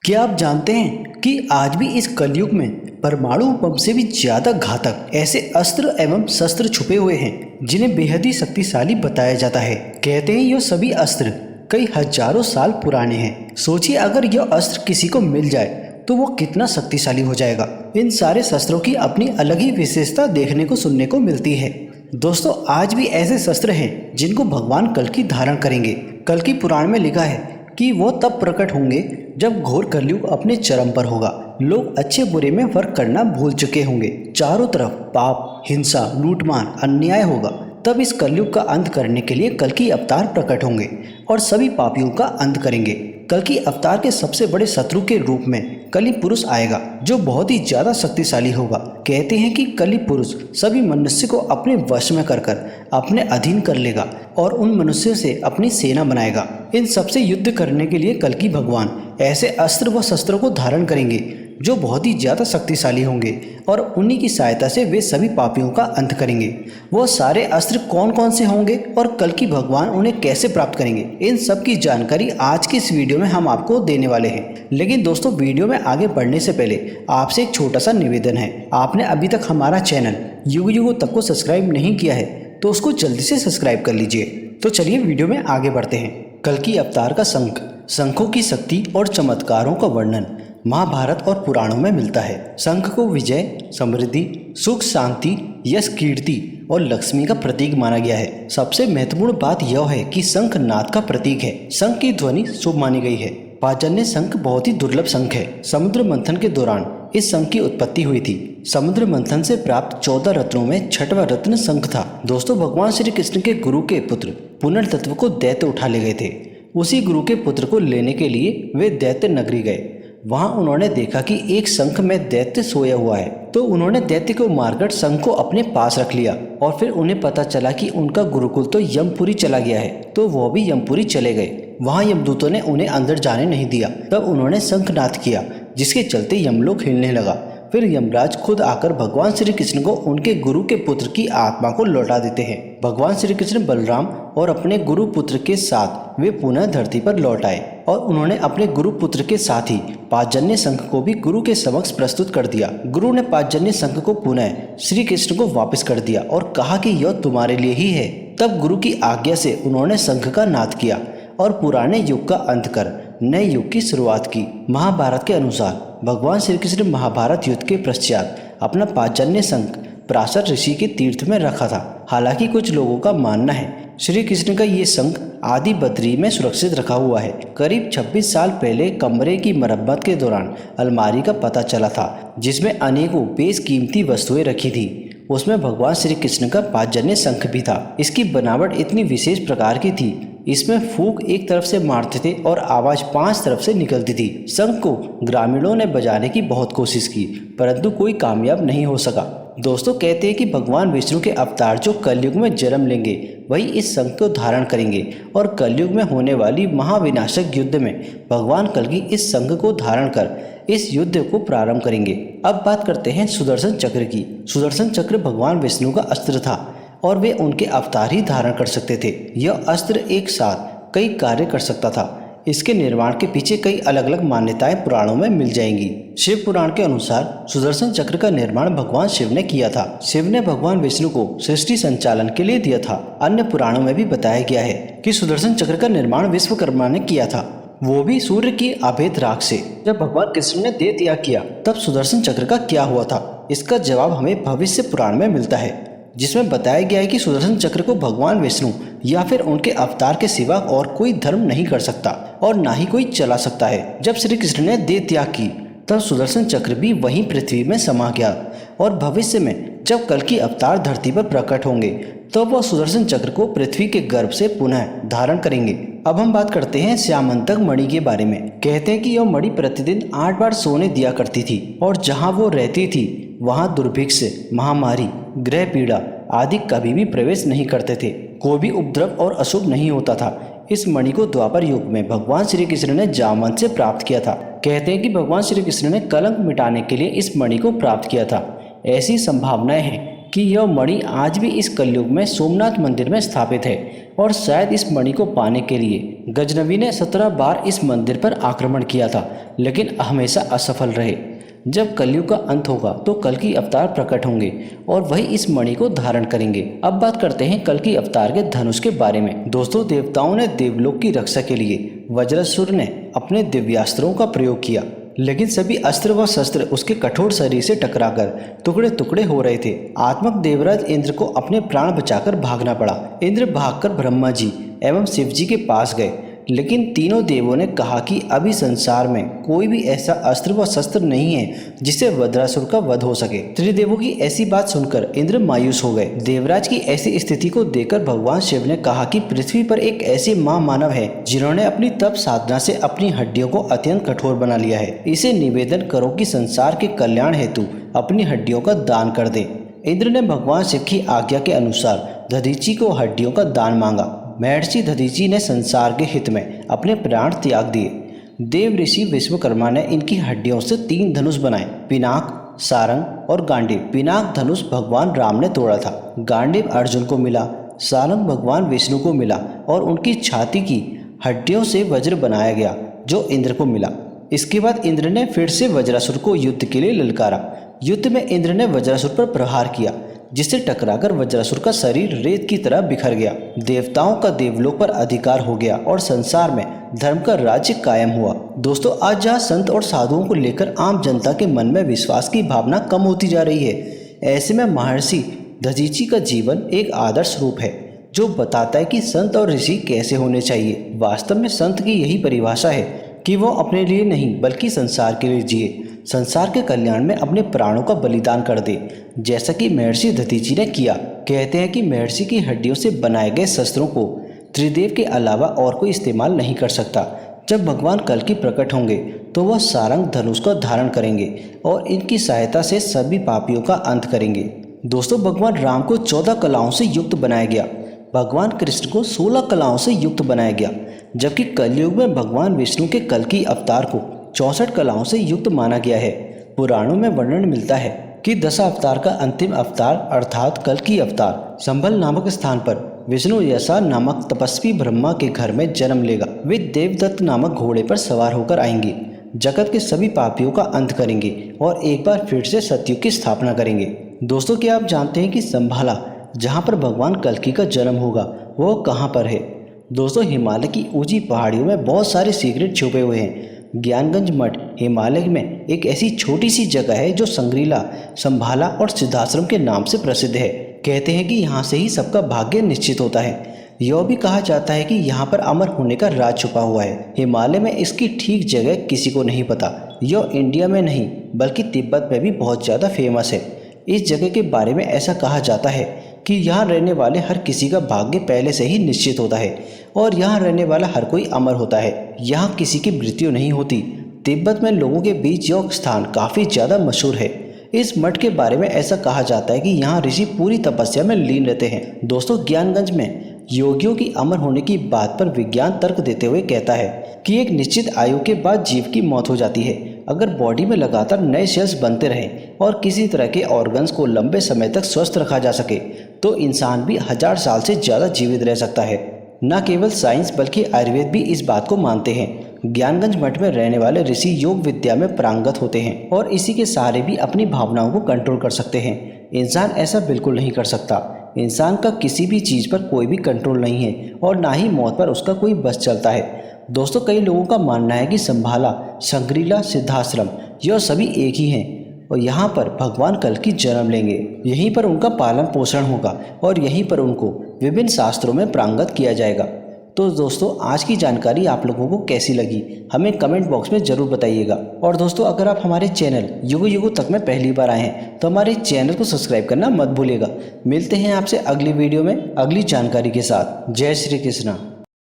क्या आप जानते हैं कि आज भी इस कलयुग में परमाणु बम से भी ज्यादा घातक ऐसे अस्त्र एवं शस्त्र छुपे हुए हैं जिन्हें बेहद ही शक्तिशाली बताया जाता है। कहते हैं ये सभी अस्त्र कई हजारों साल पुराने हैं। सोचिए अगर यह अस्त्र किसी को मिल जाए तो वो कितना शक्तिशाली हो जाएगा। इन सारे शस्त्रों की अपनी अलग ही विशेषता देखने को सुनने को मिलती है। दोस्तों आज भी ऐसे शस्त्र हैं जिनको भगवान कल्कि धारण करेंगे। कल्कि पुराण में लिखा है कि वो तब प्रकट होंगे जब घोर कलयुग अपने चरम पर होगा। लोग अच्छे बुरे में फर्क करना भूल चुके होंगे। चारों तरफ पाप, हिंसा, लूटमार, अन्याय होगा। तब इस कलयुग का अंत करने के लिए कल्कि अवतार प्रकट होंगे और सभी पापियों का अंत करेंगे। कल्कि अवतार के सबसे बड़े शत्रु के रूप में कलि पुरुष आएगा जो बहुत ही ज्यादा शक्तिशाली होगा। कहते हैं कि कलि पुरुष सभी मनुष्य को अपने वश में कर अपने अधीन कर लेगा और उन मनुष्यों से अपनी सेना बनाएगा। इन सबसे युद्ध करने के लिए कल्कि भगवान ऐसे अस्त्र व शस्त्रों को धारण करेंगे जो बहुत ही ज्यादा शक्तिशाली होंगे और उन्हीं की सहायता से वे सभी पापियों का अंत करेंगे। वो सारे अस्त्र कौन कौन से होंगे और कल्कि भगवान उन्हें कैसे प्राप्त करेंगे, इन सब की जानकारी आज की इस वीडियो में हम आपको देने वाले हैं। लेकिन दोस्तों वीडियो में आगे बढ़ने से पहले आपसे एक छोटा सा निवेदन है। आपने अभी तक हमारा चैनल युग युगों तक को सब्सक्राइब नहीं किया है तो उसको जल्दी से सब्सक्राइब कर लीजिए। तो चलिए वीडियो में आगे बढ़ते हैं। कल्कि अवतार का शंख, शंखों की शक्ति और चमत्कारों का वर्णन महाभारत और पुराणों में मिलता है। शंख को विजय, समृद्धि, सुख, शांति, यश, कीर्ति और लक्ष्मी का प्रतीक माना गया है। सबसे महत्वपूर्ण बात यह है कि शंख नाद का प्रतीक है। शंख की ध्वनि शुभ मानी गई है। पांचजन्य शंख बहुत ही दुर्लभ शंख है। समुद्र मंथन के दौरान इस शंख की उत्पत्ति हुई थी। समुद्र मंथन से प्राप्त 14 रत्नों में छठवां रत्न शंख था। दोस्तों भगवान श्री कृष्ण के गुरु के पुत्र पुनर्तत्व को दैत्य उठा ले गए थे। उसी गुरु के पुत्र को लेने के लिए वे दैत्य नगरी गए। वहां उन्होंने देखा कि एक शंख में दैत्य सोया हुआ है, तो उन्होंने दैत्य को मारकर शंख को अपने पास रख लिया और फिर उन्हें पता चला कि उनका गुरुकुल तो यमपुरी चला गया है, तो वो भी यमपुरी चले गए। वहां यमदूतों ने उन्हें अंदर जाने नहीं दिया। तब उन्होंने शंखनाद किया जिसके चलते यमलोक हिलने लगा। फिर यमराज खुद आकर भगवान श्री कृष्ण को उनके गुरु के पुत्र की आत्मा को लौटा देते हैं। भगवान श्री कृष्ण बलराम और अपने गुरु पुत्र के साथ वे पुनः धरती पर लौट आए और उन्होंने अपने गुरु पुत्र के साथ ही पांचजन्य शंख को भी गुरु के समक्ष प्रस्तुत कर दिया। गुरु ने पांचजन्य शंख को पुनः श्री कृष्ण को वापस कर दिया और कहा कि यह तुम्हारे लिए ही है। तब गुरु की आज्ञा से उन्होंने शंख का नाद किया और पुराने युग का अंत कर नए युग की शुरुआत की। महाभारत के अनुसार भगवान श्री कृष्ण महाभारत युद्ध के पश्चात अपना पांचजन्य शंख पराशर ऋषि के तीर्थ में रखा था। हालांकि कुछ लोगों का मानना है श्री कृष्ण का ये शंख आदि बद्री में सुरक्षित रखा हुआ है। करीब 26 साल पहले कमरे की मरम्मत के दौरान अलमारी का पता चला था जिसमें अनेकों बेशकीमती वस्तुएं रखी थी। उसमें भगवान श्री कृष्ण का पांचजन्य शंख भी था। इसकी बनावट इतनी विशेष प्रकार की थी, इसमें फूंक एक तरफ से मारते थे और आवाज 5 तरफ से निकलती थी। शंख को ग्रामीणों ने बजाने की बहुत कोशिश की परंतु कोई कामयाब नहीं हो सका। दोस्तों कहते हैं कि भगवान विष्णु के अवतार जो कलयुग में जन्म लेंगे वही इस शंख को धारण करेंगे और कलयुग में होने वाली महाविनाशक युद्ध में भगवान कल्कि इस शंख को धारण कर इस युद्ध को प्रारंभ करेंगे। अब बात करते हैं सुदर्शन चक्र की। सुदर्शन चक्र भगवान विष्णु का अस्त्र था और वे उनके अवतार ही धारण कर सकते थे। यह अस्त्र एक साथ कई कार्य कर सकता था। इसके निर्माण के पीछे कई अलग अलग मान्यताएं पुराणों में मिल जाएंगी। शिव पुराण के अनुसार सुदर्शन चक्र का निर्माण भगवान शिव ने किया था। शिव ने भगवान विष्णु को सृष्टि संचालन के लिए दिया था। अन्य पुराणों में भी बताया गया है कि सुदर्शन चक्र का निर्माण विश्वकर्मा ने किया था, वो भी सूर्य की अभेद राख से। जब भगवान कृष्ण ने देह त्याग किया तब सुदर्शन चक्र का क्या हुआ था, इसका जवाब हमें भविष्य पुराण में मिलता है जिसमें बताया गया है कि सुदर्शन चक्र को भगवान विष्णु या फिर उनके अवतार के सिवा और कोई धर्म नहीं कर सकता और ना ही कोई चला सकता है। जब श्री कृष्ण ने देह त्याग की तब सुदर्शन चक्र भी वहीं पृथ्वी में समा गया और भविष्य में जब कल्कि अवतार धरती पर प्रकट होंगे तो वह सुदर्शन चक्र को पृथ्वी के गर्भ से पुनः धारण करेंगे। अब हम बात करते हैं श्यामंतक मणि के बारे में। कहते हैं कि यह मणि प्रतिदिन 8 बार सोने दिया करती थी और जहाँ वो रहती थी वहाँ दुर्भिक्ष, महामारी, ग्रह पीड़ा आदि कभी भी प्रवेश नहीं करते थे। कोई भी उपद्रव और अशुभ नहीं होता था। इस मणि को द्वापर युग में भगवान श्री कृष्ण ने जामवंत से प्राप्त किया था। कहते हैं कि भगवान श्री कृष्ण ने कलंक मिटाने के लिए इस मणि को प्राप्त किया था। ऐसी संभावनाएं हैं कि यह मणि आज भी इस कलयुग में सोमनाथ मंदिर में स्थापित है और शायद इस मणि को पाने के लिए गजनवी ने 17 बार इस मंदिर पर आक्रमण किया था, लेकिन हमेशा असफल रहे। जब कलयुग का अंत होगा तो कल्कि अवतार प्रकट होंगे और वही इस मणि को धारण करेंगे। अब बात करते हैं कल्कि अवतार के धनुष के बारे में। दोस्तों, देवताओं ने देवलोक की रक्षा के लिए वज्रासुर ने अपने दिव्यास्त्रों का प्रयोग किया, लेकिन सभी अस्त्र व शस्त्र उसके कठोर शरीर से टकराकर टुकड़े टुकड़े हो रहे थे। आत्मक देवराज इंद्र को अपने प्राण बचाकर भागना पड़ा। इंद्र भागकर ब्रह्मा जी एवं शिव जी के पास गए, लेकिन तीनों देवों ने कहा कि अभी संसार में कोई भी ऐसा अस्त्र व शस्त्र नहीं है जिससे वज्रासुर का वध हो सके। त्रिदेवों की ऐसी बात सुनकर इंद्र मायूस हो गए। देवराज की ऐसी स्थिति को देखकर भगवान शिव ने कहा कि पृथ्वी पर एक ऐसे महामानव है जिन्होंने अपनी तप साधना से अपनी हड्डियों को अत्यंत कठोर बना लिया है। इसे निवेदन करो कि संसार के कल्याण हेतु अपनी हड्डियों का दान कर दे। इंद्र ने भगवान शिव की आज्ञा के अनुसार दधीची को हड्डियों का दान मांगा। महर्षि दधीची ने संसार के हित में अपने प्राण त्याग दिए। देव ऋषि विश्वकर्मा ने इनकी हड्डियों से 3 धनुष बनाए, पिनाक, सारंग और गांडीव। पिनाक धनुष भगवान राम ने तोड़ा था, गांडीव अर्जुन को मिला, सारंग भगवान विष्णु को मिला और उनकी छाती की हड्डियों से वज्र बनाया गया जो इंद्र को मिला। इसके बाद इंद्र ने फिर से वज्रासुर को युद्ध के लिए ललकारा। युद्ध में इंद्र ने वज्रासुर पर प्रहार किया, जिससे टकराकर वज्रासुर का शरीर रेत की तरह बिखर गया। देवताओं का देवलोक पर अधिकार हो गया और संसार में धर्म का राज्य कायम हुआ। दोस्तों, आज जहाँ संत और साधुओं को लेकर आम जनता के मन में विश्वास की भावना कम होती जा रही है, ऐसे में महर्षि दधीची का जीवन एक आदर्श रूप है जो बताता है कि संत और ऋषि कैसे होने चाहिए। वास्तव में संत की यही परिभाषा है कि वो अपने लिए नहीं बल्कि संसार के लिए जिए, संसार के कल्याण में अपने प्राणों का बलिदान कर दे, जैसा कि महर्षि दधीची ने किया। कहते हैं कि महर्षि की हड्डियों से बनाए गए शस्त्रों को त्रिदेव के अलावा और कोई इस्तेमाल नहीं कर सकता। जब भगवान कल्कि प्रकट होंगे तो वह सारंग धनुष का धारण करेंगे और इनकी सहायता से सभी पापियों का अंत करेंगे। दोस्तों, भगवान राम को 14 कलाओं से युक्त बनाया गया, भगवान कृष्ण को 16 कलाओं से युक्त बनाया गया, जबकि कलयुग में भगवान विष्णु के कल्कि अवतार को 64 कलाओं से युक्त माना गया है। पुराणों में वर्णन मिलता है कि 10 अवतार का अंतिम अवतार अर्थात कल्कि अवतार संभल नामक स्थान पर विष्णु यशा नामक तपस्वी ब्रह्मा के घर में जन्म लेगा। वे देवदत्त नामक घोड़े पर सवार होकर आएंगे, जगत के सभी पापियों का अंत करेंगे और एक बार फिर से सतयुग की स्थापना करेंगे। दोस्तों, क्या आप जानते हैं कि संभाला जहाँ पर भगवान कल्कि का जन्म होगा वो कहाँ पर है? दोस्तों, हिमालय की ऊंची पहाड़ियों में बहुत सारे सीक्रेट छुपे हुए हैं। ज्ञानगंज मठ हिमालय में एक ऐसी छोटी सी जगह है जो संग्रीला, संभाला और सिद्धाश्रम के नाम से प्रसिद्ध है। कहते हैं कि यहाँ से ही सबका भाग्य निश्चित होता है। यह भी कहा जाता है कि यहाँ पर अमर होने का राज छुपा हुआ है। हिमालय में इसकी ठीक जगह किसी को नहीं पता। यह इंडिया में नहीं बल्कि तिब्बत में भी बहुत ज़्यादा फेमस है। इस जगह के बारे में ऐसा कहा जाता है कि यहाँ रहने वाले हर किसी का भाग्य पहले से ही निश्चित होता है और यहाँ रहने वाला हर कोई अमर होता है। यहाँ किसी की मृत्यु नहीं होती। तिब्बत में लोगों के बीच यह स्थान काफ़ी ज़्यादा मशहूर है। इस मठ के बारे में ऐसा कहा जाता है कि यहाँ ऋषि पूरी तपस्या में लीन रहते हैं। दोस्तों, ज्ञानगंज में योगियों की अमर होने की बात पर विज्ञान तर्क देते हुए कहता है कि एक निश्चित आयु के बाद जीव की मौत हो जाती है। अगर बॉडी में लगातार नए सेल्स बनते रहें और किसी तरह के ऑर्गन्स को लंबे समय तक स्वस्थ रखा जा सके तो इंसान भी 1000 साल से ज़्यादा जीवित रह सकता है। न केवल साइंस बल्कि आयुर्वेद भी इस बात को मानते हैं। ज्ञानगंज मठ में रहने वाले ऋषि योग विद्या में पारंगत होते हैं और इसी के सहारे भी अपनी भावनाओं को कंट्रोल कर सकते हैं। इंसान ऐसा बिल्कुल नहीं कर सकता। इंसान का किसी भी चीज़ पर कोई भी कंट्रोल नहीं है और ना ही मौत पर उसका कोई बस चलता है। दोस्तों, कई लोगों का मानना है कि संभाला, संग्रीला, सिद्धाश्रम यह सभी एक ही हैं और यहाँ पर भगवान कल्कि जन्म लेंगे। यहीं पर उनका पालन पोषण होगा और यहीं पर उनको विभिन्न शास्त्रों में पारंगत किया जाएगा। तो दोस्तों, आज की जानकारी आप लोगों को कैसी लगी हमें कमेंट बॉक्स में ज़रूर बताइएगा। और दोस्तों, अगर आप हमारे चैनल युगो युगो तक में पहली बार आए हैं तो हमारे चैनल को सब्सक्राइब करना मत भूलिएगा। मिलते हैं आपसे अगली वीडियो में अगली जानकारी के साथ। जय श्री कृष्णा।